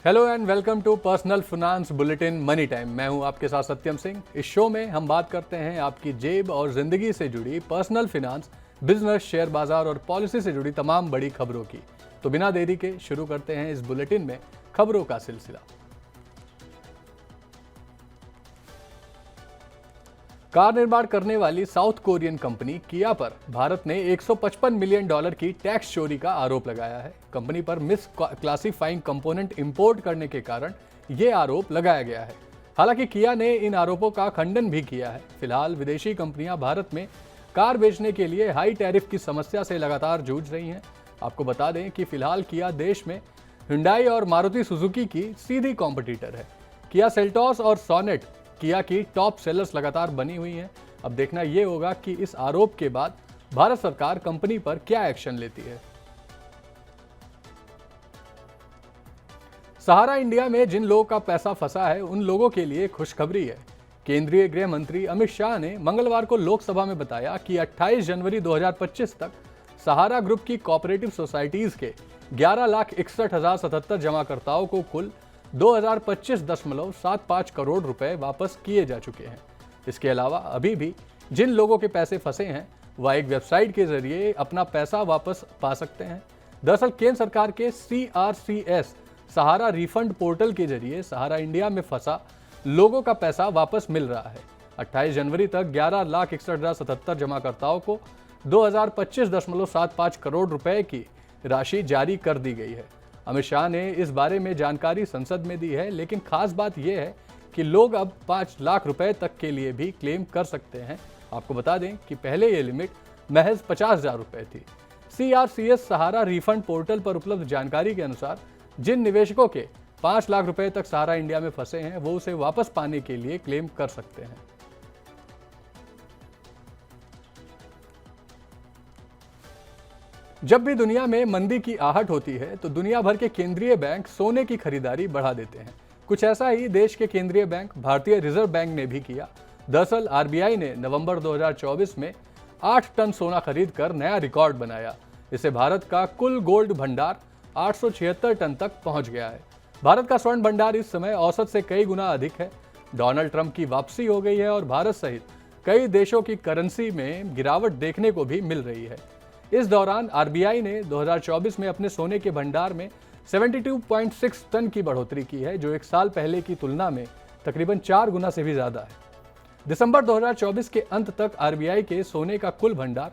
Hello and welcome to personal finance bulletin money time. मैं हूं आपके साथ सत्यम सिंह। इस शो में हम बात करते हैं आपकी जेब और जिंदगी से जुड़ी पर्सनल फाइनेंस, बिजनेस, शेयर बाजार और पॉलिसी से जुड़ी तमाम बड़ी खबरों की। तो बिना देरी के शुरू करते हैं इस बुलेटिन में खबरों का सिलसिला। कार निर्माण करने वाली साउथ कोरियन कंपनी किया पर भारत ने $155 मिलियन की टैक्स चोरी का आरोप लगाया है। कंपनी पर मिस क्लासिफाइंग कंपोनेंट इंपोर्ट करने के कारण यह आरोप लगाया गया है। हालांकि किया ने इन आरोपों का खंडन भी किया है। फिलहाल विदेशी कंपनियां भारत में कार बेचने के लिए हाई टैरिफ की समस्या से लगातार जूझ रही हैं। आपको बता दें कि फिलहाल किया देश में हुंडई और मारुति सुजुकी की सीधी कॉम्पिटिटर है। किया सेल्टॉस और सोनेट किया की टॉप सेलर्स लगातार बनी हुई हैं। अब देखना यह होगा कि इस आरोप के बाद भारत सरकार कंपनी पर क्या एक्शन लेती है। सहारा इंडिया में जिन लोगों का पैसा फंसा है उन लोगों के लिए खुशखबरी है। केंद्रीय गृह मंत्री अमित शाह ने मंगलवार को लोकसभा में बताया कि 28 जनवरी 2025 तक सहारा ग्रुप की कोऑपरेटिव सोसाइटीज के 11,61,077 जमाकर्ताओं को कुल 2025.75 करोड़ रुपए वापस किए जा चुके हैं। इसके अलावा अभी भी जिन लोगों के पैसे फंसे हैं वह एक वेबसाइट के जरिए अपना पैसा वापस पा सकते हैं। दरअसल केंद्र सरकार के CRCS सहारा रिफंड पोर्टल के जरिए सहारा इंडिया में फंसा लोगों का पैसा वापस मिल रहा है। 28 जनवरी तक 11,61,077 जमाकर्ताओं को 2025.75 करोड़ रुपए की राशि जारी कर दी गई है। अमित शाह ने इस बारे में जानकारी संसद में दी है, लेकिन खास बात यह है कि लोग अब 5 लाख रुपए तक के लिए भी क्लेम कर सकते हैं। आपको बता दें कि पहले ये लिमिट महज 50,000 रुपए थी। CRCS सहारा रिफंड पोर्टल पर उपलब्ध जानकारी के अनुसार जिन निवेशकों के 5 लाख रुपए तक सहारा इंडिया में फंसे हैं वो उसे वापस पाने के लिए क्लेम कर सकते हैं। जब भी दुनिया में मंदी की आहट होती है तो दुनिया भर के केंद्रीय बैंक सोने की खरीदारी बढ़ा देते हैं। कुछ ऐसा ही देश के केंद्रीय बैंक भारतीय रिजर्व बैंक ने भी किया। दरअसल RBI ने नवंबर 2024 में 8 टन सोना खरीद कर नया रिकॉर्ड बनाया। इससे भारत का कुल गोल्ड भंडार 876 टन तक पहुंच गया है। भारत का स्वर्ण भंडार इस समय औसत से कई गुना अधिक है। डोनाल्ड ट्रंप की वापसी हो गई है और भारत सहित कई देशों की करेंसी में गिरावट देखने को भी मिल रही है। इस दौरान RBI ने 2024 में अपने सोने के भंडार में 72.6 टन की बढ़ोतरी की है, जो एक साल पहले की तुलना में तकरीबन 4 गुना से भी ज्यादा है। दिसंबर 2024 के अंत तक RBI के सोने का कुल भंडार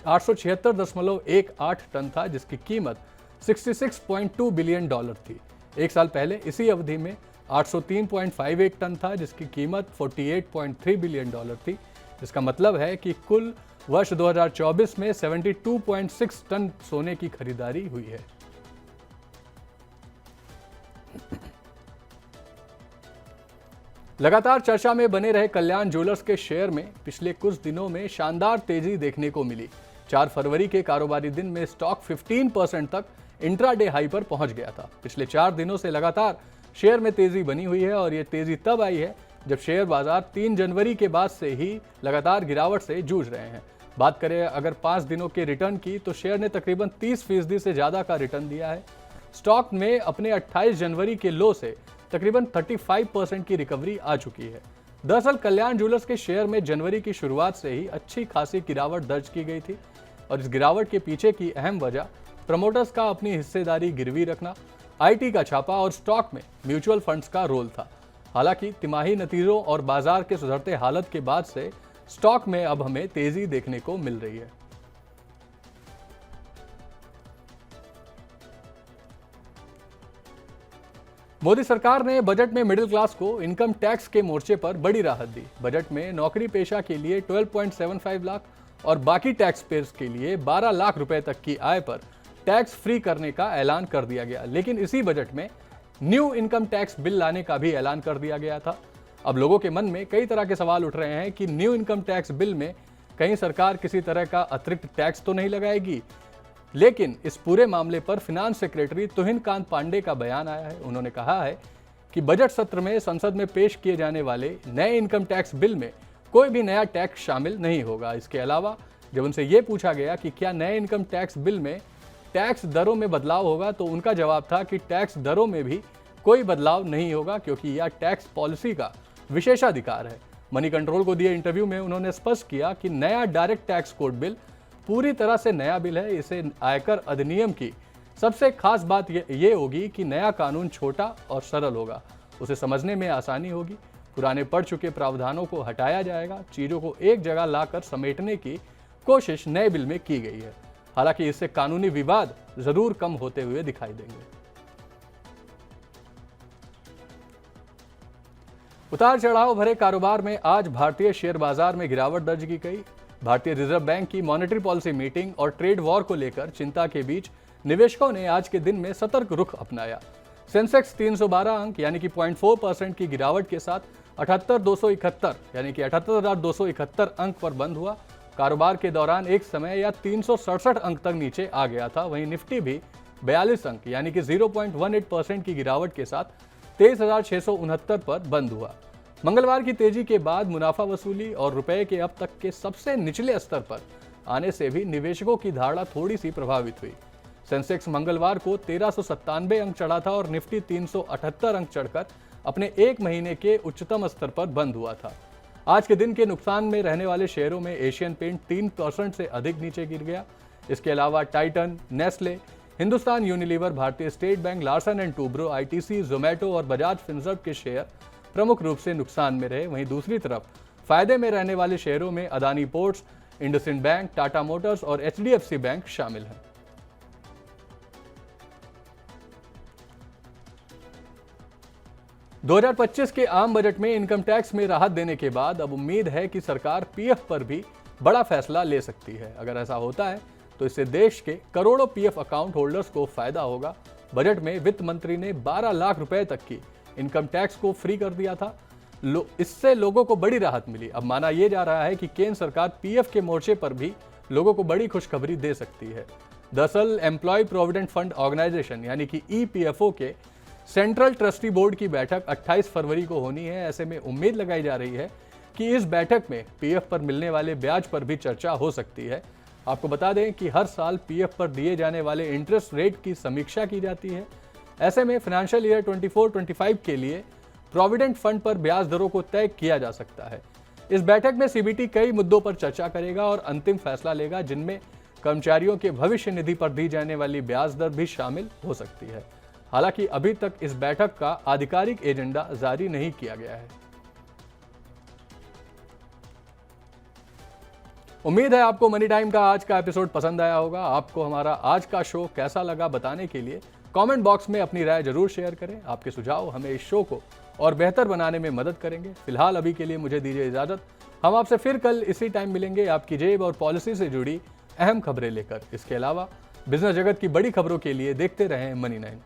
876.18 टन था, जिसकी कीमत $66.2 बिलियन थी। एक साल पहले इसी अवधि में 803.58 टन था, जिसकी कीमत $48.3 बिलियन थी। इसका मतलब है कि कुल वर्ष 2024 में 72.6 टन सोने की खरीदारी हुई है। लगातार चर्चा में बने रहे कल्याण ज्वेलर्स के शेयर में पिछले कुछ दिनों में शानदार तेजी देखने को मिली। 4 फरवरी के कारोबारी दिन में स्टॉक 15% तक इंट्राडे हाई पर पहुंच गया था। पिछले 4 दिनों से लगातार शेयर में तेजी बनी हुई है और यह तेजी तब आई है जब शेयर बाजार 3 जनवरी के बाद से ही लगातार गिरावट से जूझ रहे हैं। बात करें अगर 5 दिनों के रिटर्न की तो शेयर ने तकरीबन 30% से ज्यादा का रिटर्न दिया है। स्टॉक में अपने 28 जनवरी के लो से तकरीबन 35% की रिकवरी आ चुकी है। दरअसल कल्याण ज्वेलर्स के शेयर में जनवरी की शुरुआत से ही अच्छी खासी गिरावट दर्ज की गई थी और इस गिरावट के पीछे की अहम वजह प्रमोटर्स का अपनी हिस्सेदारी गिरवी रखना, IT का छापा और स्टॉक में म्यूचुअल फंड्स का रोल था। हालांकि तिमाही नतीजों और बाजार के सुधरते हालत के बाद से स्टॉक में अब हमें तेजी देखने को मिल रही है। मोदी सरकार ने बजट में मिडिल क्लास को इनकम टैक्स के मोर्चे पर बड़ी राहत दी। बजट में नौकरी पेशा के लिए 12.75 लाख और बाकी टैक्स पेयर्स के लिए 12 लाख रुपए तक की आय पर टैक्स फ्री करने का ऐलान कर दिया गया। लेकिन इसी बजट में न्यू इनकम टैक्स बिल लाने का भी ऐलान कर दिया गया था। अब लोगों के मन में कई तरह के सवाल उठ रहे हैं कि न्यू इनकम टैक्स बिल में कहीं सरकार किसी तरह का अतिरिक्त टैक्स तो नहीं लगाएगी। लेकिन इस पूरे मामले पर फिनांस सेक्रेटरी तुहिन कांत पांडे का बयान आया है। उन्होंने कहा है कि बजट सत्र में संसद में पेश किए जाने वाले नए इनकम टैक्स बिल में कोई भी नया टैक्स शामिल नहीं होगा। इसके अलावा जब उनसे ये पूछा गया कि क्या नए इनकम टैक्स बिल में टैक्स दरों में बदलाव होगा तो उनका जवाब था कि टैक्स दरों में भी कोई बदलाव नहीं होगा, क्योंकि यह टैक्स पॉलिसी का विशेषाधिकार है। मनी कंट्रोल को दिए इंटरव्यू में उन्होंने स्पष्ट किया कि नया डायरेक्ट टैक्स कोड बिल पूरी तरह से नया बिल है। इसे आयकर अधिनियम की सबसे खास बात ये होगी कि नया कानून छोटा और सरल होगा, उसे समझने में आसानी होगी। पुराने पढ़ चुके प्रावधानों को हटाया जाएगा। चीजों को एक जगह लाकर समेटने की कोशिश नए बिल में की गई है। हालांकि इससे कानूनी विवाद जरूर कम होते हुए दिखाई देंगे। उतार चढ़ाव भरे कारोबार में आज भारतीय शेयर बाजार में गिरावट दर्ज की गई। भारतीय रिजर्व बैंक की मॉनेटरी पॉलिसी मीटिंग और ट्रेड वॉर को लेकर चिंता के बीच निवेशकों ने आज के दिन में सतर्क रुख अपनाया। सेंसेक्स 312 अंक यानी कि 0.4% की गिरावट के साथ 78,271 यानी कि 78,271 अंक पर बंद हुआ। कारोबार के दौरान एक समय या 367 अंक तक नीचे आ गया था। वहीं निफ्टी भी 42 अंक यानी कि 0.18% की गिरावट के साथ 23,669 पर बंद हुआ। मंगलवार की तेजी के बाद मुनाफा वसूली और रुपए के अब तक के सबसे निचले स्तर पर आने से भी निवेशकों की धारणा थोड़ी सी प्रभावित हुई। सेंसेक्स मंगलवार को 1397 अंक चढ़ा था और निफ्टी 378 अंक चढ़कर अपने एक महीने के उच्चतम स्तर पर बंद हुआ था। आज के दिन के नुकसान में रहने वाले शेयरों में एशियन पेंट 3% से अधिक नीचे गिर गया। इसके अलावा टाइटन, नेस्ले, हिंदुस्तान यूनिलीवर, भारतीय state bank, Larsen and Toubro, ITC, Zomato और बजाज फिनसर्व के शेयर प्रमुख रूप से नुकसान में रहे। वहीं दूसरी तरफ फायदे में रहने वाले शेयरों में Adani ports, IndusInd bank, Tata Motors और एचडीएफसी बैंक शामिल हैं। दो 2025 के आम बजट में इनकम टैक्स में राहत देने के बाद अब उम्मीद है कि सरकार पीएफ पर भी बड़ा फैसला ले सकती है। अगर ऐसा होता है तो इससे देश के करोड़ों पीएफ अकाउंट होल्डर्स को फायदा होगा। बजट में वित्त मंत्री ने 12 लाख रुपए तक की इनकम टैक्स को फ्री कर दिया था। इससे लोगों को बड़ी राहत मिली। अब माना यह जा रहा है कि केंद्र सरकार पीएफ के मोर्चे पर भी लोगों को बड़ी खुशखबरी दे सकती है। दरअसल एम्प्लॉय प्रोविडेंट फंड ऑर्गेनाइजेशन यानी कि ईपीएफओ के सेंट्रल ट्रस्टी बोर्ड की बैठक 28 फरवरी को होनी है। ऐसे में उम्मीद लगाई जा रही है कि इस बैठक में पीएफ पर मिलने वाले ब्याज पर भी चर्चा हो सकती है। आपको बता दें कि हर साल पीएफ पर दिए जाने वाले इंटरेस्ट रेट की समीक्षा की जाती है। ऐसे में फाइनेंशियल ईयर 24-25 के लिए प्रोविडेंट फंड पर ब्याज दरों को तय किया जा सकता है। इस बैठक में सीबीटी कई मुद्दों पर चर्चा करेगा और अंतिम फैसला लेगा, जिनमें कर्मचारियों के भविष्य निधि पर दी जाने वाली ब्याज दर भी शामिल हो सकती है। हालांकि अभी तक इस बैठक का आधिकारिक एजेंडा जारी नहीं किया गया है। उम्मीद है आपको मनी टाइम का आज का एपिसोड पसंद आया होगा। आपको हमारा आज का शो कैसा लगा बताने के लिए कमेंट बॉक्स में अपनी राय जरूर शेयर करें। आपके सुझाव हमें इस शो को और बेहतर बनाने में मदद करेंगे। फिलहाल अभी के लिए मुझे दीजिए इजाजत। हम आपसे फिर कल इसी टाइम मिलेंगे आपकी जेब और पॉलिसी से जुड़ी अहम खबरें लेकर। इसके अलावा बिजनेस जगत की बड़ी खबरों के लिए देखते रहें मनी 9।